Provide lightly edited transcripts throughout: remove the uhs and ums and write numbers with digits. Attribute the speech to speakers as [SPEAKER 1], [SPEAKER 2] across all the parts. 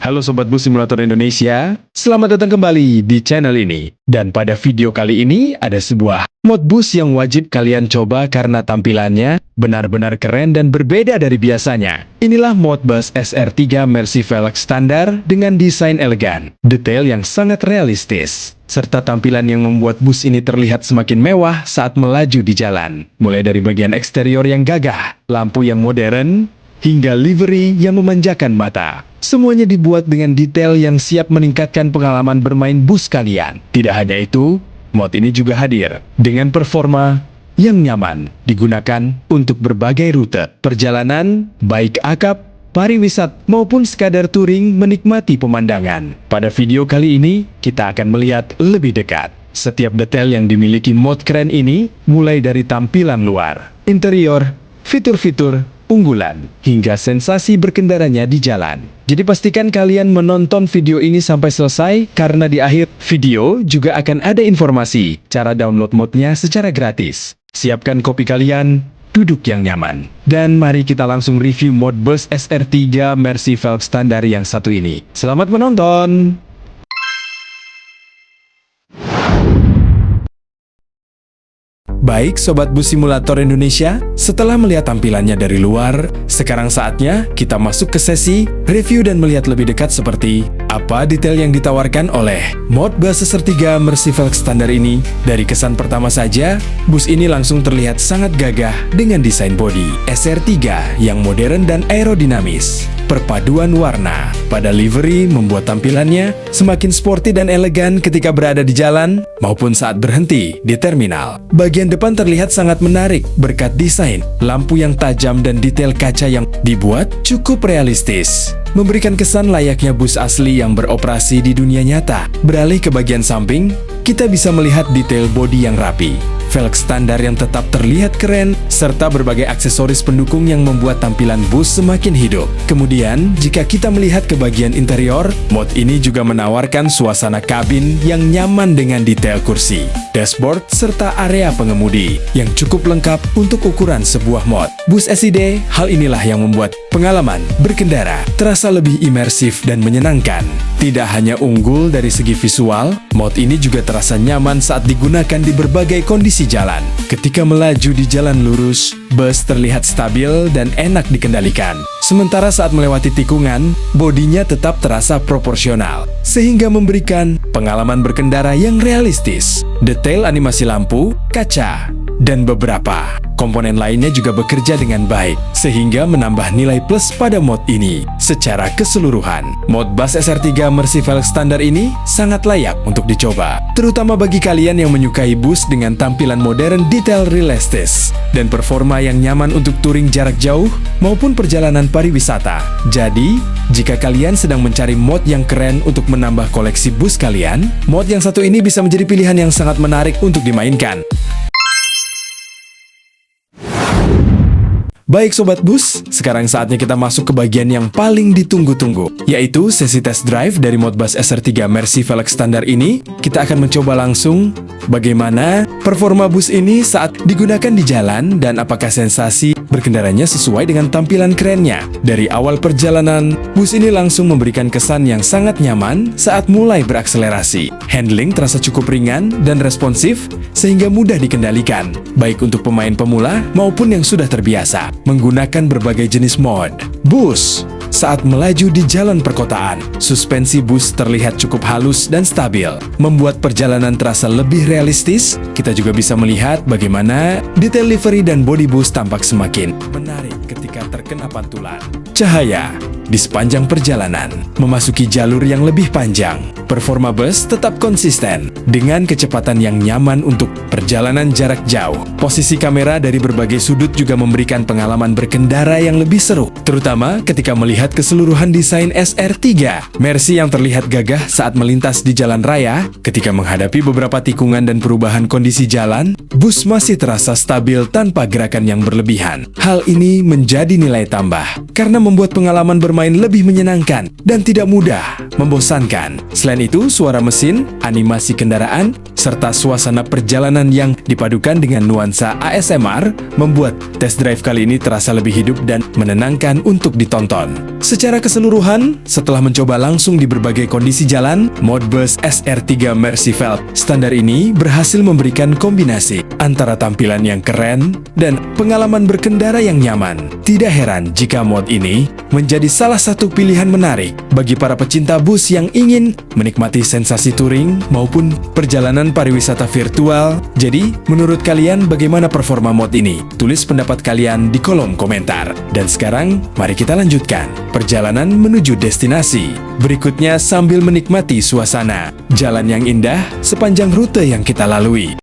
[SPEAKER 1] Halo Sobat Bus Simulator Indonesia, selamat datang kembali di channel ini. Dan pada video kali ini ada sebuah mod bus yang wajib kalian coba karena tampilannya benar-benar keren dan berbeda dari biasanya. Inilah mod bus SR3 Mercy Velg standar dengan desain elegan, detail yang sangat realistis, serta tampilan yang membuat bus ini terlihat semakin mewah saat melaju di jalan. Mulai dari bagian eksterior yang gagah, lampu yang modern, hingga livery yang memanjakan mata. Semuanya dibuat dengan detail yang siap meningkatkan pengalaman bermain bus kalian. Tidak hanya itu, mod ini juga hadir dengan performa yang nyaman digunakan untuk berbagai rute perjalanan, baik akap, pariwisata, maupun sekadar touring menikmati pemandangan. Pada video kali ini, kita akan melihat lebih dekat setiap detail yang dimiliki mod keren ini, mulai dari tampilan luar, interior, fitur-fitur unggulan, hingga sensasi berkendaranya di jalan. Jadi pastikan kalian menonton video ini sampai selesai, karena di akhir video juga akan ada informasi cara download modnya secara gratis. Siapkan kopi kalian, duduk yang nyaman. Dan mari kita langsung review mod bus SR3 Mercy Velg standar yang satu ini. Selamat menonton! Baik Sobat Bus Simulator Indonesia, setelah melihat tampilannya dari luar, sekarang saatnya kita masuk ke sesi review dan melihat lebih dekat seperti apa detail yang ditawarkan oleh mod bus SR3 Mercy Velg standar ini. Dari kesan pertama saja, bus ini langsung terlihat sangat gagah dengan desain bodi SR3 yang modern dan aerodinamis. Perpaduan warna pada livery membuat tampilannya semakin sporty dan elegan ketika berada di jalan maupun saat berhenti di terminal. Bagian depan terlihat sangat menarik berkat desain lampu yang tajam dan detail kaca yang dibuat cukup realistis, memberikan kesan layaknya bus asli yang beroperasi di dunia nyata. Beralih ke bagian samping, kita bisa melihat detail bodi yang rapi, velg standar yang tetap terlihat keren, serta berbagai aksesoris pendukung yang membuat tampilan bus semakin hidup. Kemudian, jika kita melihat ke bagian interior, mod ini juga menawarkan suasana kabin yang nyaman dengan detail kursi, dashboard, serta area pengemudi yang cukup lengkap untuk ukuran sebuah mod bus SID. Hal inilah yang membuat pengalaman berkendara terasa lebih imersif dan menyenangkan. Tidak hanya unggul dari segi visual, mod ini juga terasa nyaman saat digunakan di berbagai kondisi jalan. Ketika melaju di jalan lurus, bus terlihat stabil dan enak dikendalikan. Sementara saat melewati tikungan, bodinya tetap terasa proporsional, sehingga memberikan pengalaman berkendara yang realistis. Detail animasi lampu, kaca, dan beberapa komponen lainnya juga bekerja dengan baik, sehingga menambah nilai plus pada mod ini. Secara keseluruhan, mod bus SR3 Mercy Velg standar ini sangat layak untuk dicoba, terutama bagi kalian yang menyukai bus dengan tampilan modern, detail realistis, dan performa yang nyaman untuk touring jarak jauh maupun perjalanan pariwisata. Jadi, jika kalian sedang mencari mod yang keren untuk menambah koleksi bus kalian, mod yang satu ini bisa menjadi pilihan yang sangat menarik untuk dimainkan. Baik Sobat Bus, sekarang saatnya kita masuk ke bagian yang paling ditunggu-tunggu, yaitu sesi test drive dari mod bus SR3 Mercy Velg standar ini. Kita akan mencoba langsung bagaimana performa bus ini saat digunakan di jalan dan apakah sensasi berkendaranya sesuai dengan tampilan kerennya. Dari awal perjalanan, bus ini langsung memberikan kesan yang sangat nyaman saat mulai berakselerasi. Handling terasa cukup ringan dan responsif, sehingga mudah dikendalikan, baik untuk pemain pemula maupun yang sudah terbiasa menggunakan berbagai jenis mod bus. Saat melaju di jalan perkotaan, suspensi bus terlihat cukup halus dan stabil, membuat perjalanan terasa lebih realistis. Kita juga bisa melihat bagaimana detail livery dan bodi bus tampak semakin menarik ketika terkena pantulan cahaya di sepanjang perjalanan. Memasuki jalur yang lebih panjang, performa bus tetap konsisten dengan kecepatan yang nyaman untuk perjalanan jarak jauh. Posisi kamera dari berbagai sudut juga memberikan pengalaman berkendara yang lebih seru, terutama ketika melihat keseluruhan desain SR3 Mercy yang terlihat gagah saat melintas di jalan raya. Ketika menghadapi beberapa tikungan dan perubahan kondisi jalan, bus masih terasa stabil tanpa gerakan yang berlebihan. Hal ini menjadi nilai tambah karena membuat pengalaman bermain lebih menyenangkan dan tidak mudah membosankan. Selain itu, suara mesin, animasi kendaraan, serta suasana perjalanan yang dipadukan dengan nuansa ASMR membuat test drive kali ini terasa lebih hidup dan menenangkan untuk ditonton. Secara keseluruhan, setelah mencoba langsung di berbagai kondisi jalan, Modbus SR3 Mercy-Velt standar ini berhasil memberikan kombinasi antara tampilan yang keren dan pengalaman berkendara yang nyaman. Tidak heran jika mod ini menjadi salah satu pilihan menarik bagi para pecinta bus yang ingin menikmati sensasi touring maupun perjalanan pariwisata virtual. Jadi, menurut kalian bagaimana performa mod ini? Tulis pendapat kalian di kolom komentar. Dan sekarang, mari kita lanjutkan perjalanan menuju destinasi. Berikutnya sambil menikmati suasana jalan yang indah sepanjang rute yang kita lalui.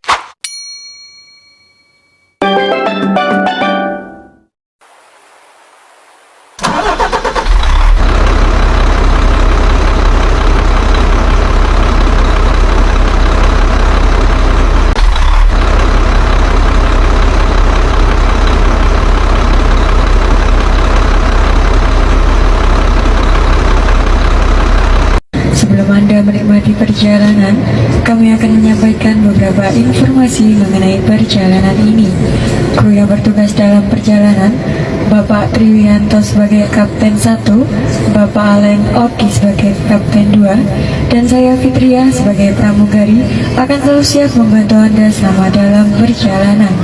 [SPEAKER 2] Sebelum Anda menikmati perjalanan, kami akan menyampaikan beberapa informasi mengenai perjalanan ini. Kru yang bertugas dalam perjalanan, Bapak Triwianto sebagai Kapten 1, Bapak Alen Oki sebagai Kapten 2, dan saya Fitria sebagai pramugari akan selalu siap membantu Anda selama dalam perjalanan.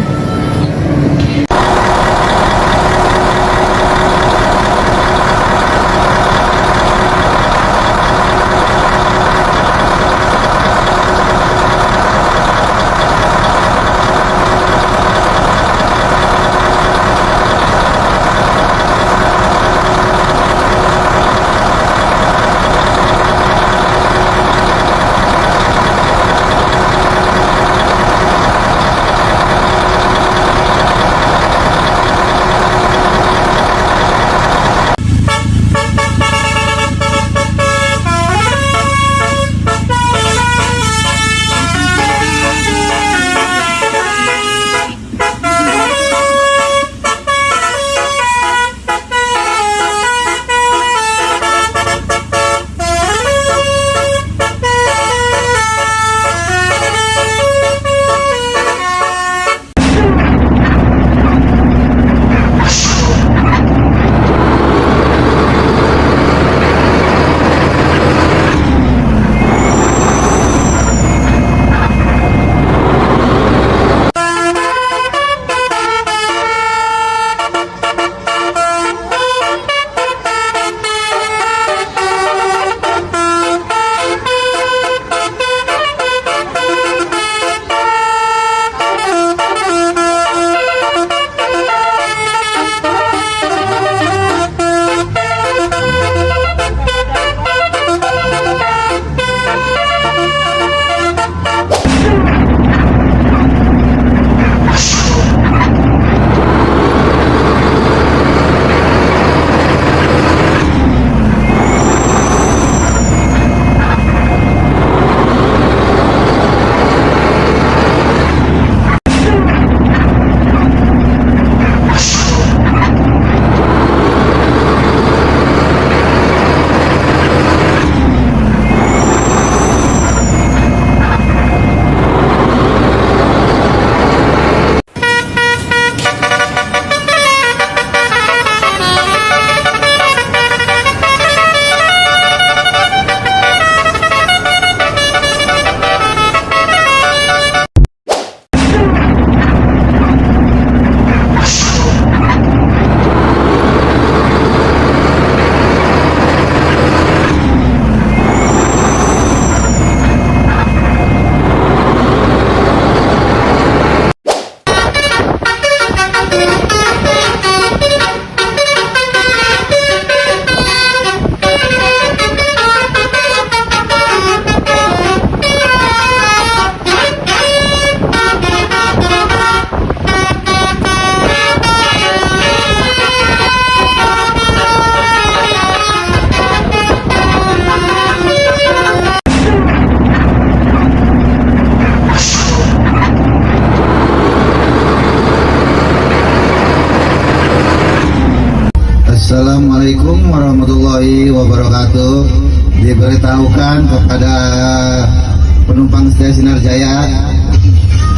[SPEAKER 3] Assalamualaikum warahmatullahi wabarakatuh. Diberitahukan kepada penumpang setia Sinar Jaya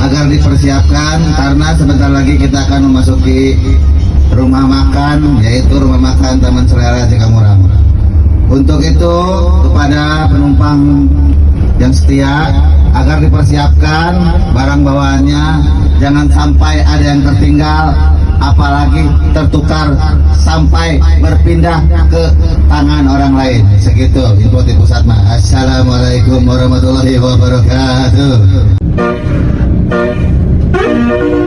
[SPEAKER 3] agar dipersiapkan karena sebentar lagi kita akan memasuki rumah makan, yaitu rumah makan Taman Selera Cikamurang. Untuk itu kepada penumpang yang setia agar dipersiapkan barang bawaannya, jangan sampai ada yang tertinggal, apalagi tertukar sampai berpindah ke tangan orang lain. Segitu info di pusat mah. Assalamualaikum warahmatullahi wabarakatuh.
[SPEAKER 4] Thank you.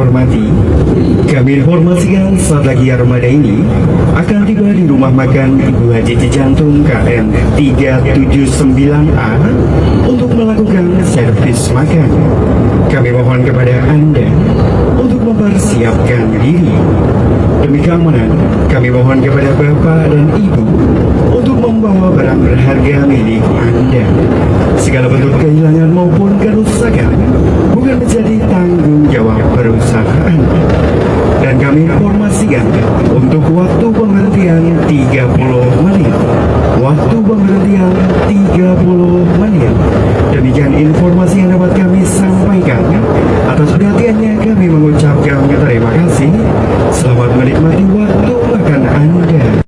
[SPEAKER 4] hormati, kami informasikan saat lagi armada ini akan tiba di rumah makan Ibu Haji Cijantung KM 379A untuk melakukan servis makan. Kami mohon kepada Anda untuk mempersiapkan diri. Demi keamanan, kami mohon kepada Bapak dan Ibu untuk membawa barang berharga milik Anda. Segala bentuk kehilangan maupun kerusakan bukan menjadi tanggung jawab perusahaan. Dan kami informasikan untuk waktu penghentian 30 menit. Waktu penghentian 30 menit. Demikian informasi yang dapat kami sampaikan. Atas perhatiannya kami mengucapkan terima kasih. Selamat menikmati waktu makan Anda.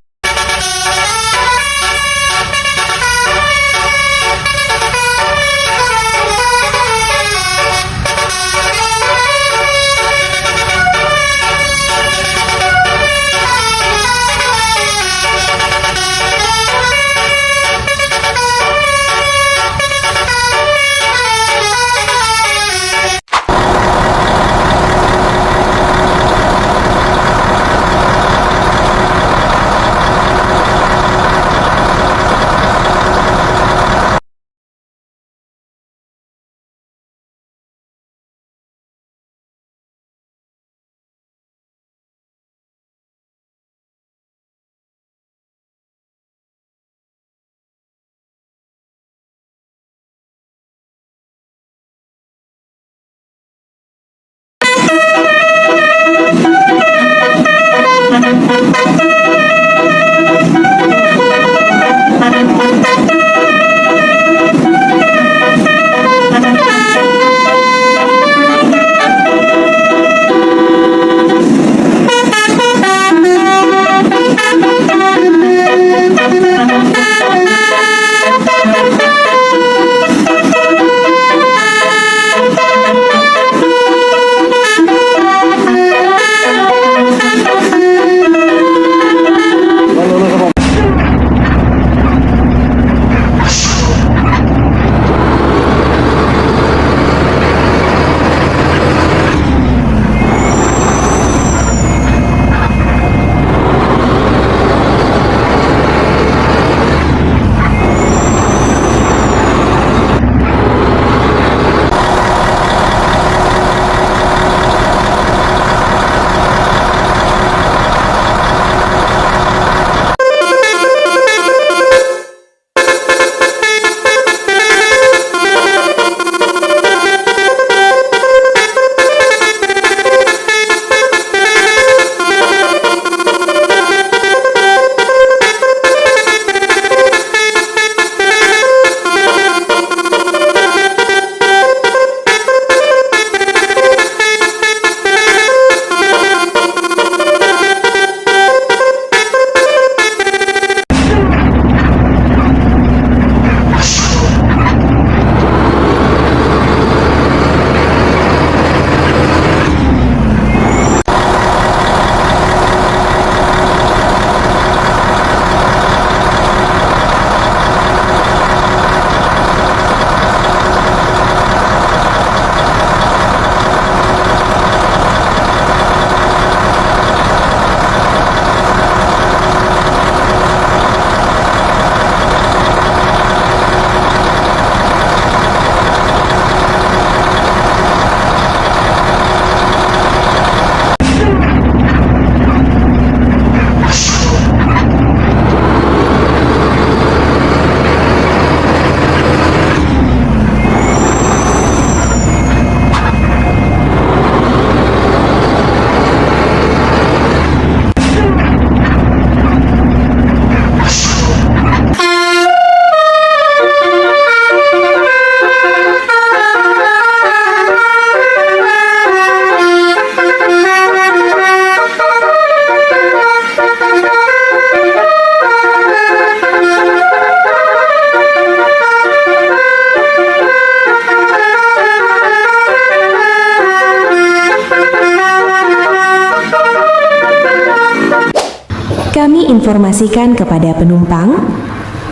[SPEAKER 5] Kami informasikan kepada penumpang,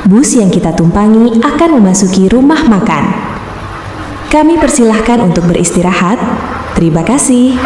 [SPEAKER 5] bus yang kita tumpangi akan memasuki rumah makan. Kami persilahkan untuk beristirahat. Terima kasih.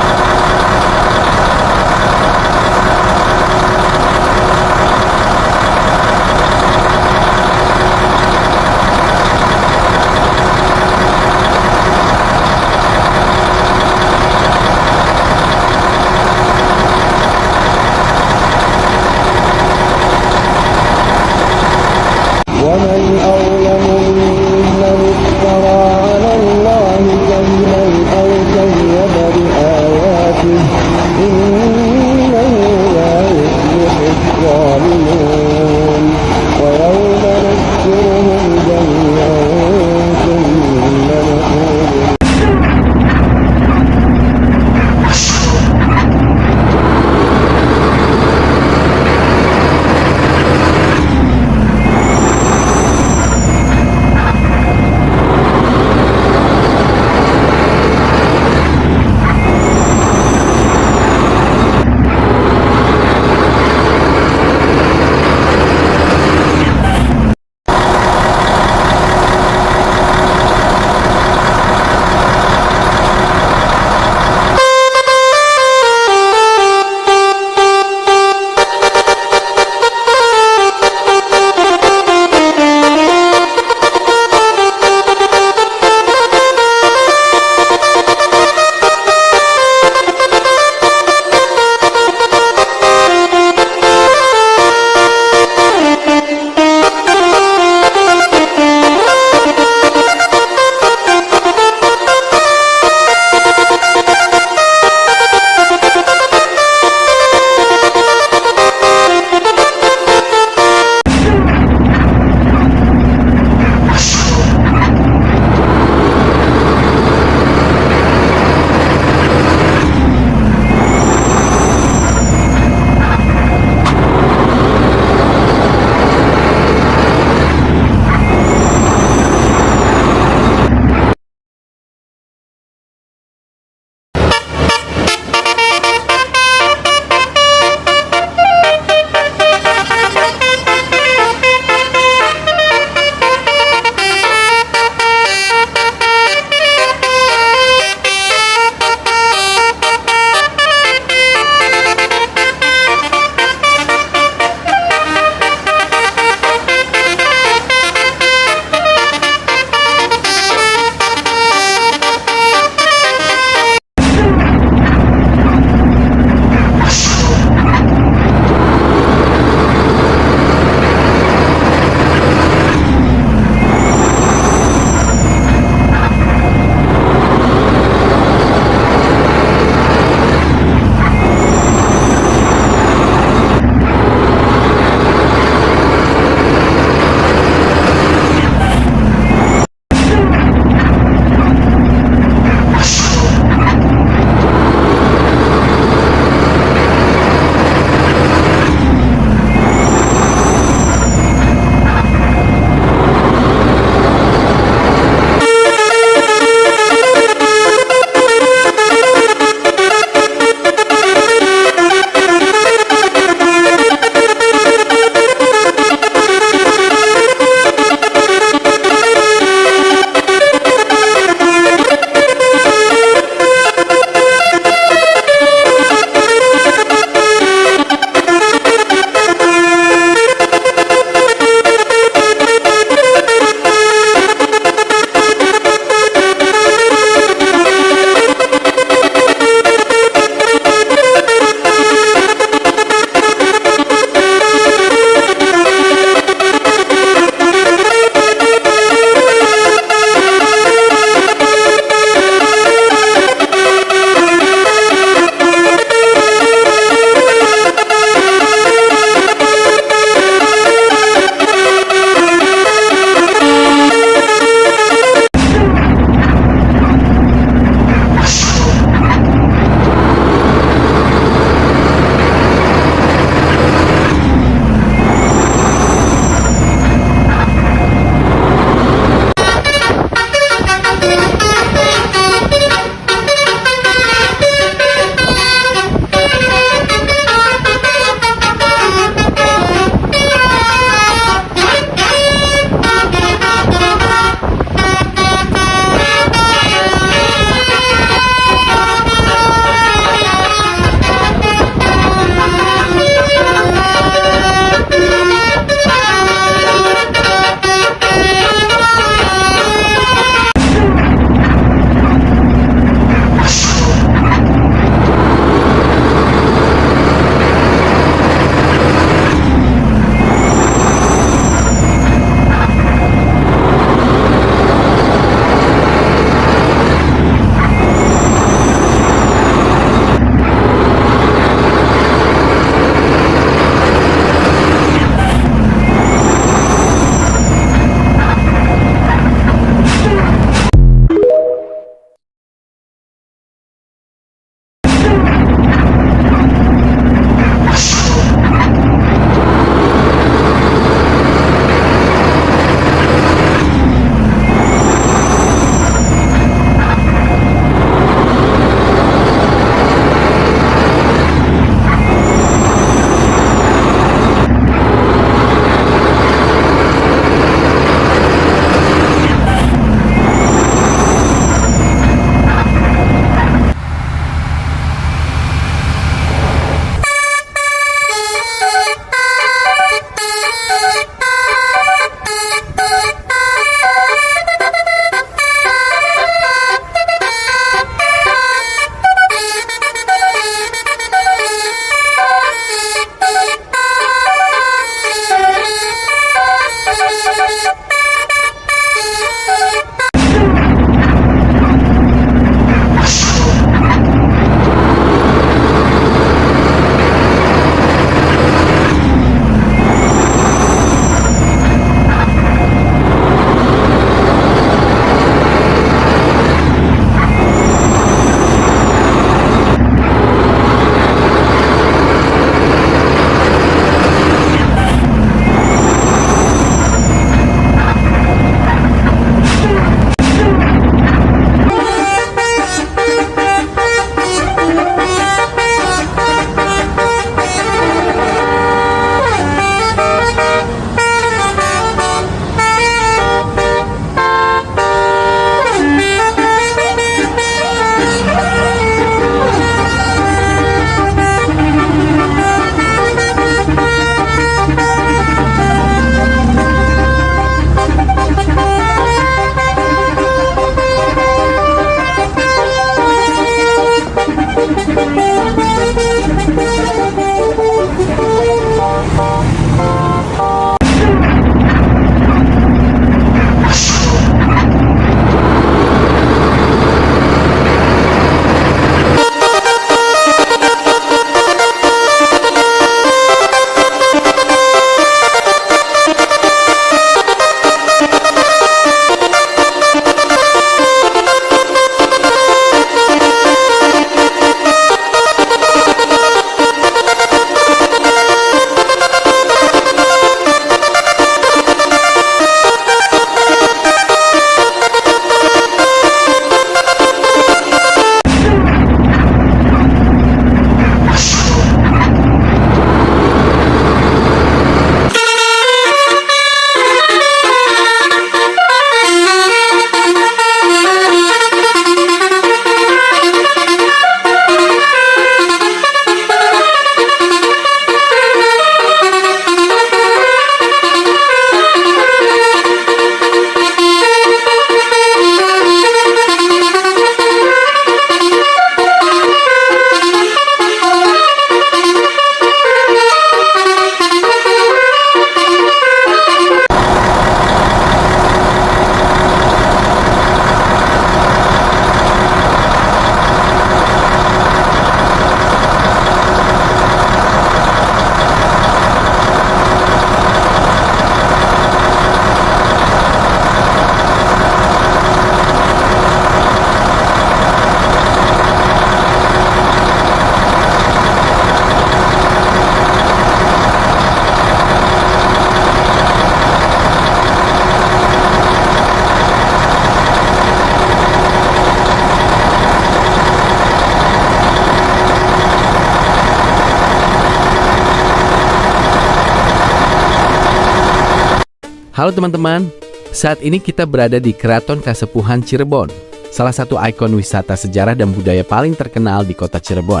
[SPEAKER 6] Halo teman-teman, saat ini kita berada di Keraton Kasepuhan Cirebon, salah satu ikon wisata sejarah dan budaya paling terkenal di kota Cirebon.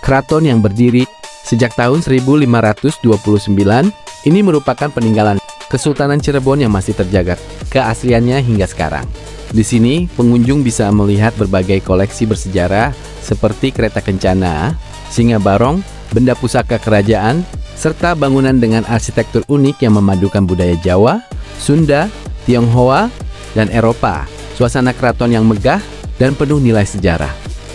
[SPEAKER 6] Keraton yang berdiri sejak tahun 1529, ini merupakan peninggalan Kesultanan Cirebon yang masih terjaga keasliannya hingga sekarang. Di sini, pengunjung bisa melihat berbagai koleksi bersejarah seperti kereta kencana, singa barong, benda pusaka kerajaan, serta bangunan dengan arsitektur unik yang memadukan budaya Jawa, Sunda, Tionghoa, dan Eropa. Suasana keraton yang megah dan penuh nilai sejarah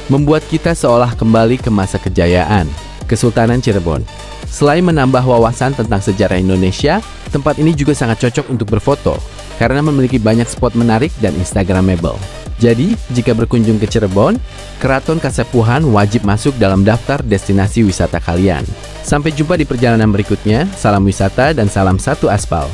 [SPEAKER 6] membuat kita seolah kembali ke masa kejayaan Kesultanan Cirebon. Selain menambah wawasan tentang sejarah Indonesia, tempat ini juga sangat cocok untuk berfoto karena memiliki banyak spot menarik dan instagramable. Jadi, jika berkunjung ke Cirebon, Keraton Kasepuhan wajib masuk dalam daftar destinasi wisata kalian. Sampai jumpa di perjalanan berikutnya. Salam wisata dan salam satu aspal.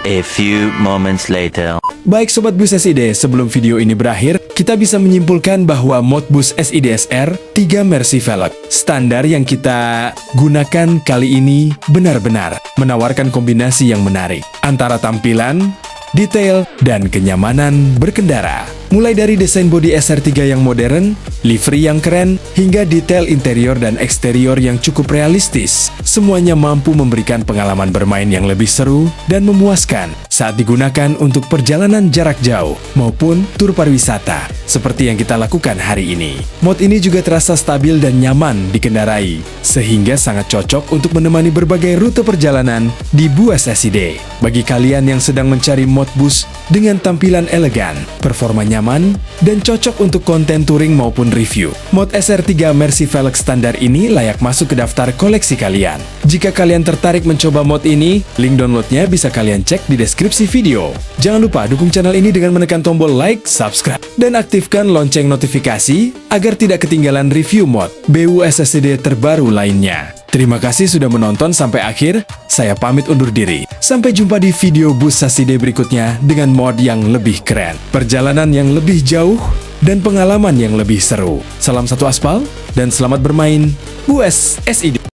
[SPEAKER 7] A few moments later.
[SPEAKER 1] Baik Sobat Bus SID, sebelum video ini berakhir, kita bisa menyimpulkan bahwa Modbus SID-SR 3 Mercy Velg standar yang kita gunakan kali ini benar-benar menawarkan kombinasi yang menarik antara tampilan, detail, dan kenyamanan berkendara. Mulai dari desain bodi SR3 yang modern, livery yang keren, hingga detail interior dan eksterior yang cukup realistis. Semuanya mampu memberikan pengalaman bermain yang lebih seru dan memuaskan saat digunakan untuk perjalanan jarak jauh maupun tur pariwisata, seperti yang kita lakukan hari ini. Mod ini juga terasa stabil dan nyaman dikendarai, sehingga sangat cocok untuk menemani berbagai rute perjalanan di Bus SID. Bagi kalian yang sedang mencari mod bus dengan tampilan elegan, performa nyaman, dan cocok untuk konten touring maupun review, mod SR3 Mercy Velg standar ini layak masuk ke daftar koleksi kalian. Jika kalian tertarik mencoba mod ini, link downloadnya bisa kalian cek di deskripsi video. Jangan lupa dukung channel ini dengan menekan tombol like, subscribe, dan aktifkan lonceng notifikasi agar tidak ketinggalan review mod BUS SID terbaru lainnya. Terima kasih sudah menonton sampai akhir. Saya pamit undur diri. Sampai jumpa di video Bus SID berikutnya dengan mod yang lebih keren, perjalanan yang lebih jauh, dan pengalaman yang lebih seru. Salam satu aspal dan selamat bermain Bus SID.